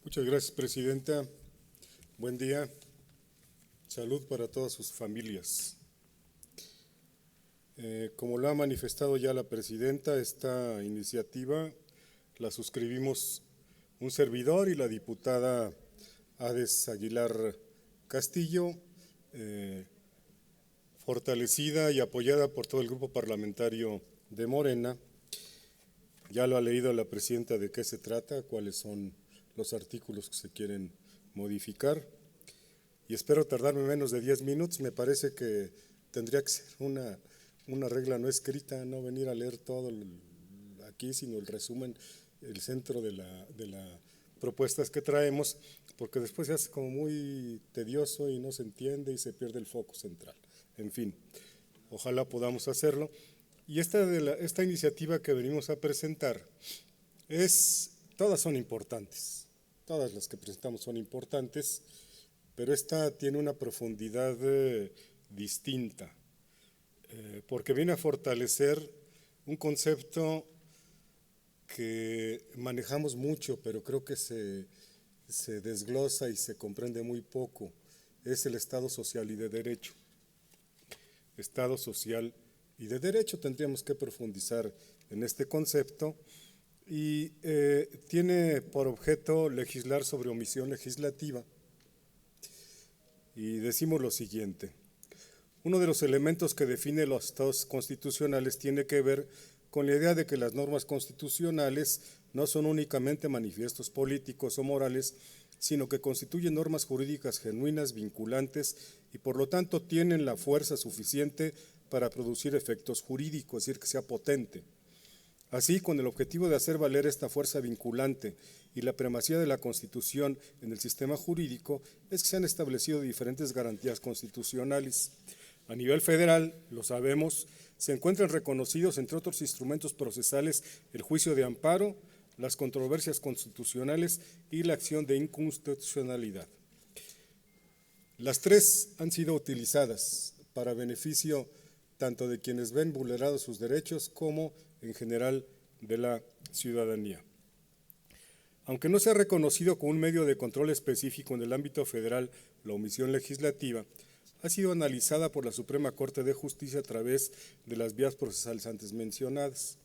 Muchas gracias, Presidenta. Buen día. Salud para todas sus familias. Como lo ha manifestado ya la Presidenta, esta iniciativa la suscribimos un servidor y la diputada Ades Aguilar Castillo, fortalecida y apoyada por todo el grupo parlamentario de Morena. Ya lo ha leído la Presidenta de qué se trata, cuáles son los artículos que se quieren modificar, y espero tardarme menos de 10 minutos. Me parece que tendría que ser una regla no escrita, no venir a leer todo aquí, sino el resumen, el centro de las propuestas que traemos, porque después se hace como muy tedioso y no se entiende y se pierde el foco central. En fin, ojalá podamos hacerlo. Y esta iniciativa que venimos a presentar todas son importantes, todas las que presentamos son importantes, pero esta tiene una profundidad distinta, porque viene a fortalecer un concepto que manejamos mucho, pero creo que se desglosa y se comprende muy poco. Es el Estado social y de derecho. Estado social y de derecho, tendríamos que profundizar en este concepto, y tiene por objeto legislar sobre omisión legislativa. Y decimos lo siguiente: uno de los elementos que define los estados constitucionales tiene que ver con la idea de que las normas constitucionales no son únicamente manifiestos políticos o morales, sino que constituyen normas jurídicas genuinas, vinculantes, y por lo tanto tienen la fuerza suficiente para producir efectos jurídicos, es decir, que sea potente. Así, con el objetivo de hacer valer esta fuerza vinculante y la primacía de la Constitución en el sistema jurídico, es que se han establecido diferentes garantías constitucionales. A nivel federal, lo sabemos, se encuentran reconocidos, entre otros instrumentos procesales, el juicio de amparo, las controversias constitucionales y la acción de inconstitucionalidad. Las tres han sido utilizadas para beneficio tanto de quienes ven vulnerados sus derechos como en general de la ciudadanía. Aunque no se ha reconocido como un medio de control específico en el ámbito federal la omisión legislativa, ha sido analizada por la Suprema Corte de Justicia a través de las vías procesales antes mencionadas.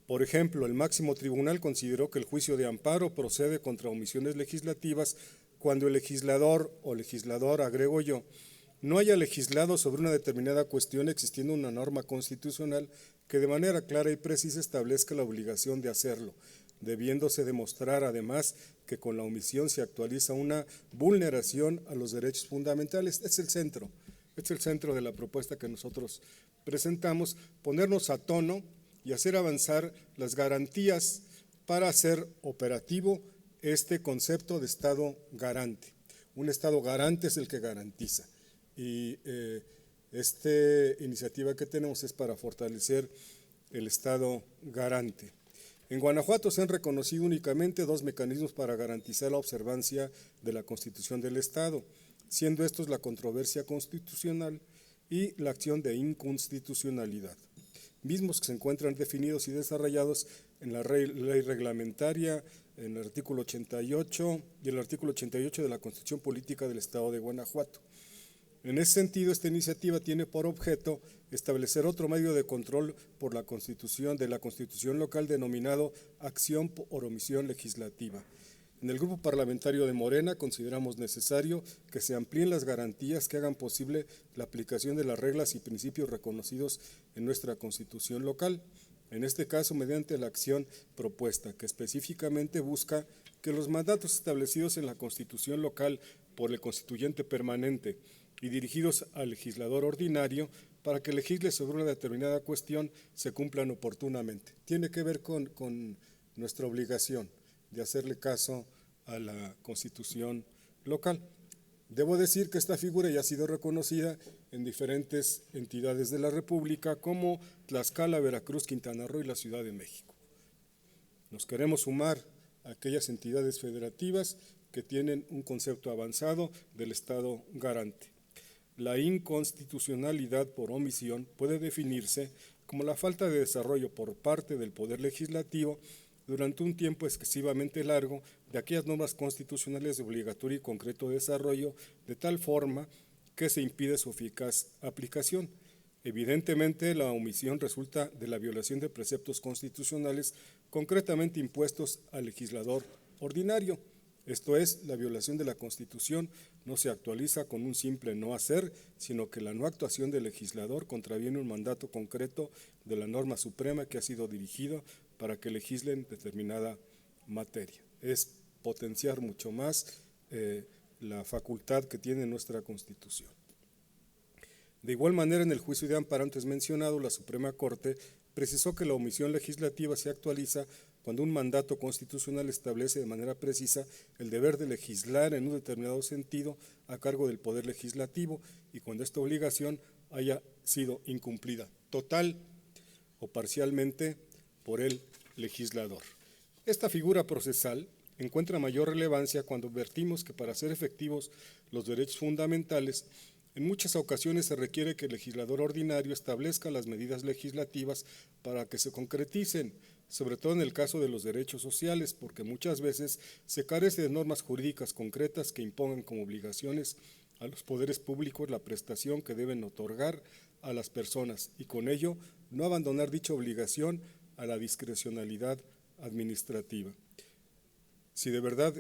Por ejemplo, el máximo tribunal consideró que el juicio de amparo procede contra omisiones legislativas cuando el legislador o legisladora, agrego yo, no haya legislado sobre una determinada cuestión existiendo una norma constitucional que de manera clara y precisa establezca la obligación de hacerlo, debiéndose demostrar además que con la omisión se actualiza una vulneración a los derechos fundamentales. Es el centro de la propuesta que nosotros presentamos, ponernos a tono y hacer avanzar las garantías para hacer operativo este concepto de Estado garante. Un Estado garante es el que garantiza. Y esta iniciativa que tenemos es para fortalecer el Estado garante. En Guanajuato se han reconocido únicamente dos mecanismos para garantizar la observancia de la Constitución del Estado, siendo estos la controversia constitucional y la acción de inconstitucionalidad, mismos que se encuentran definidos y desarrollados en la ley reglamentaria, en el artículo 88 y el artículo 88 de la Constitución Política del Estado de Guanajuato. En ese sentido, esta iniciativa tiene por objeto establecer otro medio de control por la Constitución de la Constitución local denominado acción por omisión legislativa. En el grupo parlamentario de Morena consideramos necesario que se amplíen las garantías que hagan posible la aplicación de las reglas y principios reconocidos en nuestra Constitución local, en este caso mediante la acción propuesta, que específicamente busca que los mandatos establecidos en la Constitución local por el constituyente permanente y dirigidos al legislador ordinario para que legisle sobre una determinada cuestión se cumplan oportunamente. Tiene que ver con nuestra obligación de hacerle caso a la Constitución local. Debo decir que esta figura ya ha sido reconocida en diferentes entidades de la República como Tlaxcala, Veracruz, Quintana Roo y la Ciudad de México. Nos queremos sumar a aquellas entidades federativas que tienen un concepto avanzado del Estado garante. La inconstitucionalidad por omisión puede definirse como la falta de desarrollo por parte del Poder Legislativo durante un tiempo excesivamente largo de aquellas normas constitucionales de obligatorio y concreto desarrollo, de tal forma que se impide su eficaz aplicación. Evidentemente, la omisión resulta de la violación de preceptos constitucionales concretamente impuestos al legislador ordinario. Esto es, la violación de la Constitución no se actualiza con un simple no hacer, sino que la no actuación del legislador contraviene un mandato concreto de la norma suprema que ha sido dirigida para que legisle en determinada materia. Es potenciar mucho más la facultad que tiene nuestra Constitución. De igual manera, en el juicio de amparo antes mencionado, la Suprema Corte precisó que la omisión legislativa se actualiza cuando un mandato constitucional establece de manera precisa el deber de legislar en un determinado sentido a cargo del Poder Legislativo y cuando esta obligación haya sido incumplida total o parcialmente por el legislador. Esta figura procesal encuentra mayor relevancia cuando advertimos que para ser efectivos los derechos fundamentales, en muchas ocasiones se requiere que el legislador ordinario establezca las medidas legislativas para que se concreticen, sobre todo en el caso de los derechos sociales, porque muchas veces se carece de normas jurídicas concretas que impongan como obligaciones a los poderes públicos la prestación que deben otorgar a las personas y con ello no abandonar dicha obligación a la discrecionalidad administrativa. Si de verdad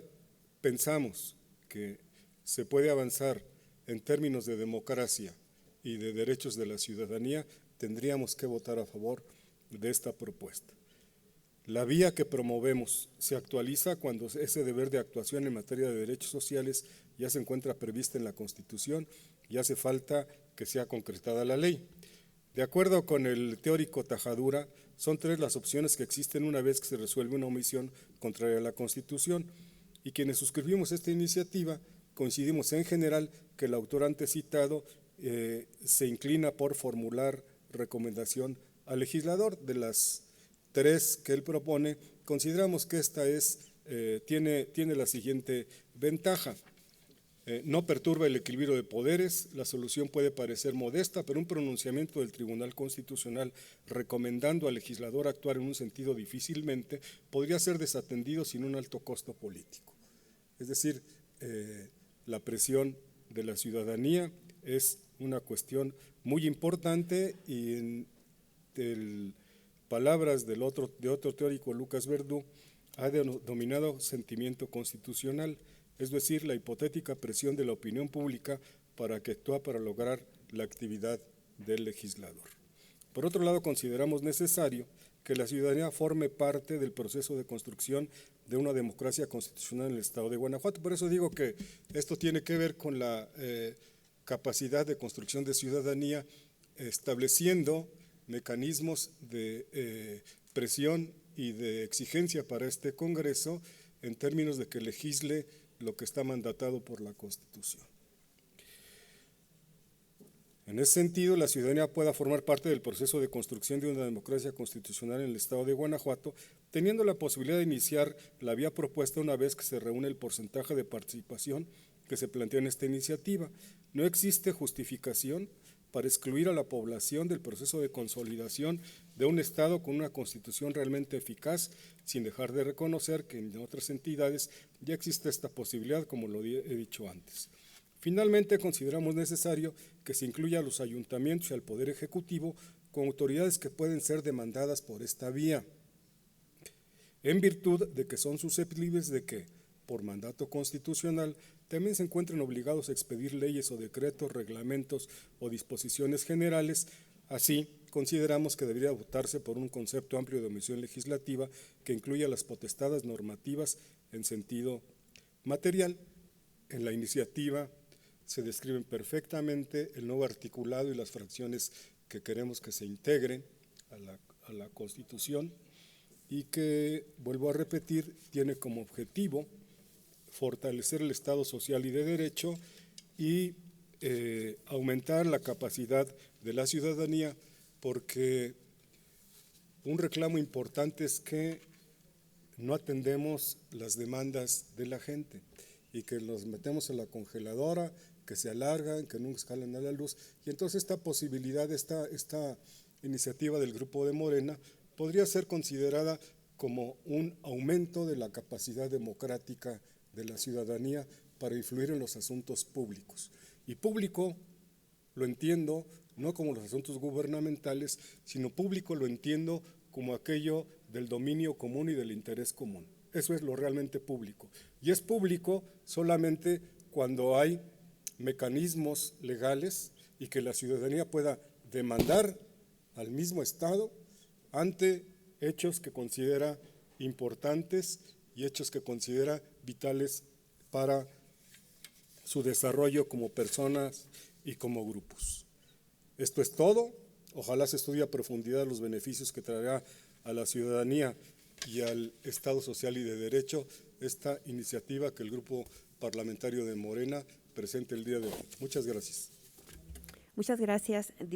pensamos que se puede avanzar en términos de democracia y de derechos de la ciudadanía, tendríamos que votar a favor de esta propuesta. La vía que promovemos se actualiza cuando ese deber de actuación en materia de derechos sociales ya se encuentra prevista en la Constitución y hace falta que sea concretada la ley. De acuerdo con el teórico Tajadura, son 3 las opciones que existen una vez que se resuelve una omisión contraria a la Constitución y quienes suscribimos esta iniciativa coincidimos en general que el autor antes citado se inclina por formular recomendación al legislador. De las 3 que él propone, consideramos que esta tiene la siguiente ventaja. No perturba el equilibrio de poderes, la solución puede parecer modesta, pero un pronunciamiento del Tribunal Constitucional recomendando al legislador actuar en un sentido difícilmente podría ser desatendido sin un alto costo político. Es decir, la presión de la ciudadanía es una cuestión muy importante y en palabras de otro teórico, Lucas Verdú, ha denominado sentimiento constitucional, es decir, la hipotética presión de la opinión pública para que actúe para lograr la actividad del legislador. Por otro lado, consideramos necesario que la ciudadanía forme parte del proceso de construcción de una democracia constitucional en el Estado de Guanajuato. Por eso digo que esto tiene que ver con la capacidad de construcción de ciudadanía, estableciendo mecanismos de presión y de exigencia para este Congreso en términos de que legisle lo que está mandatado por la Constitución. En ese sentido, la ciudadanía pueda formar parte del proceso de construcción de una democracia constitucional en el Estado de Guanajuato, teniendo la posibilidad de iniciar la vía propuesta una vez que se reúne el porcentaje de participación que se plantea en esta iniciativa. No existe justificación para excluir a la población del proceso de consolidación de un Estado con una Constitución realmente eficaz, sin dejar de reconocer que en otras entidades ya existe esta posibilidad, como lo he dicho antes. Finalmente, consideramos necesario que se incluya a los ayuntamientos y al Poder Ejecutivo con autoridades que pueden ser demandadas por esta vía, en virtud de que son susceptibles de que, por mandato constitucional, también se encuentren obligados a expedir leyes o decretos, reglamentos o disposiciones generales. Así, consideramos que debería optarse por un concepto amplio de omisión legislativa que incluya las potestades normativas en sentido material. En la iniciativa se describen perfectamente el nuevo articulado y las fracciones que queremos que se integren a la Constitución y que, vuelvo a repetir, tiene como objetivo fortalecer el Estado social y de derecho y aumentar la capacidad de la ciudadanía, porque un reclamo importante es que no atendemos las demandas de la gente y que los metemos en la congeladora, que se alargan, que nunca salen a la luz, y entonces esta posibilidad, esta iniciativa del Grupo de Morena podría ser considerada como un aumento de la capacidad democrática de la ciudadanía para influir en los asuntos públicos. Y público lo entiendo no como los asuntos gubernamentales, sino público lo entiendo como aquello del dominio común y del interés común. Eso es lo realmente público. Y es público solamente cuando hay mecanismos legales y que la ciudadanía pueda demandar al mismo Estado ante hechos que considera importantes y hechos que considera vitales para su desarrollo como personas y como grupos. Esto es todo. Ojalá se estudie a profundidad los beneficios que traerá a la ciudadanía y al Estado social y de derecho esta iniciativa que el Grupo Parlamentario de Morena presenta el día de hoy. Muchas gracias. Muchas gracias, diputado.